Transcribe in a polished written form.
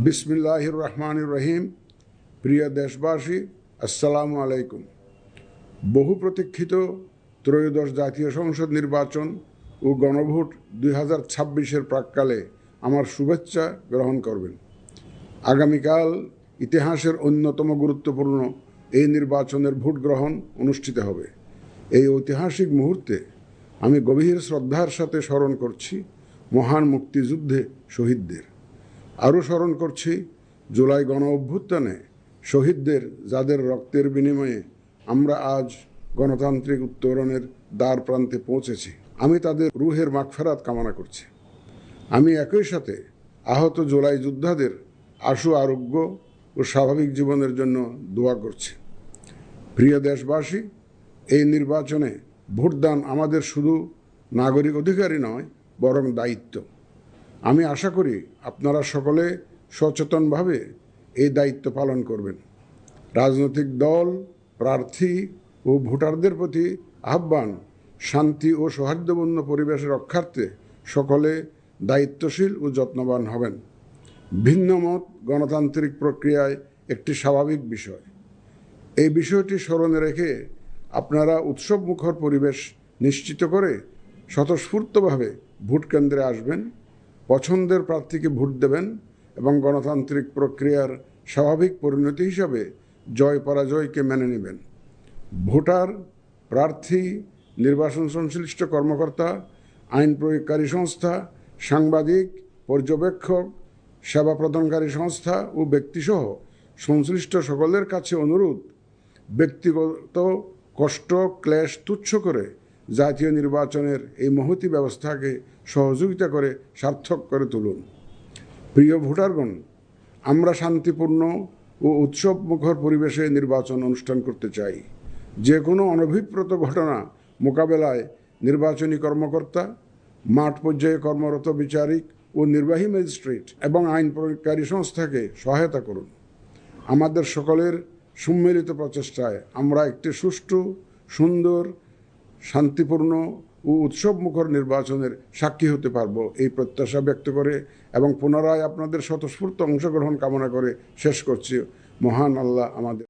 বিসমিল্লাহির রহমানির রহিম। প্রিয় দেশবাসী, আসসালামু আলাইকুম। বহু প্রতীক্ষিত ত্রয়োদশ জাতীয় সংসদ নির্বাচন ও গণভোট 2026-এর প্রাক্কালে আমার শুভেচ্ছা গ্রহণ করবেন। আগামীকাল ইতিহাসের অন্যতম গুরুত্বপূর্ণ এই নির্বাচনের ভোট গ্রহণ অনুষ্ঠিত হবে। এই ঐতিহাসিক মুহূর্তে আমি গভীর শ্রদ্ধার সাথে স্মরণ করছি মহান মুক্তিযুদ্ধে শহীদদের। আরও স্মরণ করছি জুলাই গণ অভ্যুত্থানে শহীদদের, যাদের রক্তের বিনিময়ে আমরা আজ গণতান্ত্রিক উত্তরণের দ্বার প্রান্তে পৌঁছেছি। আমি তাদের রুহের মাগফিরাত কামনা করছি। আমি একই সাথে আহত জুলাই যোদ্ধাদের আশু আরোগ্য ও স্বাভাবিক জীবনের জন্য দোয়া করছি। প্রিয় দেশবাসী, এই নির্বাচনে ভোটদান আমাদের শুধু নাগরিক অধিকারই নয়, বরং দায়িত্ব। আমি আশা করি আপনারা সকলে সচেতনভাবে এই দায়িত্ব পালন করবেন। রাজনৈতিক দল, প্রার্থী ও ভোটারদের প্রতি আহ্বান, শান্তি ও সৌহার্দ্যপূর্ণ পরিবেশ রক্ষার্থে সকলে দায়িত্বশীল ও যত্নবান হবেন। ভিন্ন মত গণতান্ত্রিক প্রক্রিয়ায় একটি স্বাভাবিক বিষয়। এই বিষয়টি স্মরণে রেখে আপনারা উৎসবমুখর পরিবেশ নিশ্চিত করে স্বতঃস্ফূর্তভাবে ভোট কেন্দ্রে আসবেন, পছন্দের প্রার্থীকে ভোট দেবেন এবং গণতান্ত্রিক প্রক্রিয়ার স্বাভাবিক পরিণতি হিসাবে জয় পরাজয়কে মেনে নেবেন। ভোটার, প্রার্থী, নির্বাচন সংশ্লিষ্ট কর্মকর্তা, আইন প্রয়োগকারী সংস্থা, সাংবাদিক, পর্যবেক্ষক, সেবা প্রদানকারী সংস্থা ও ব্যক্তিসহ সংশ্লিষ্ট সকলের কাছে অনুরোধ, ব্যক্তিগত কষ্ট ক্লেশ তুচ্ছ করে জাতীয় নির্বাচনের এই মহতী ব্যবস্থাকে সহযোগিতা করে সার্থক করে তুলুন। প্রিয় ভোটারগণ, আমরা শান্তিপূর্ণ ও উৎসবমুখর পরিবেশে নির্বাচন অনুষ্ঠান করতে চাই। যে কোনো অনভিপ্রেত ঘটনা মোকাবেলায় নির্বাচনী কর্মকর্তা, মাঠ পর্যায়ে কর্মরত বিচারিক ও নির্বাহী ম্যাজিস্ট্রেট এবং আইন প্রয়োগকারী সংস্থাকে সহায়তা করুন। আমাদের সকলের সম্মিলিত প্রচেষ্টায় আমরা একটি সুষ্ঠু, সুন্দর, শান্তিপূর্ণ ও উৎসবমুখর নির্বাচনের সাক্ষী হতে পারব, এই প্রত্যাশা ব্যক্ত করে এবং পুনরায় আপনাদের স্বতঃস্ফূর্ত অংশগ্রহণ কামনা করে শেষ করছি। মহান আল্লাহ আমাদের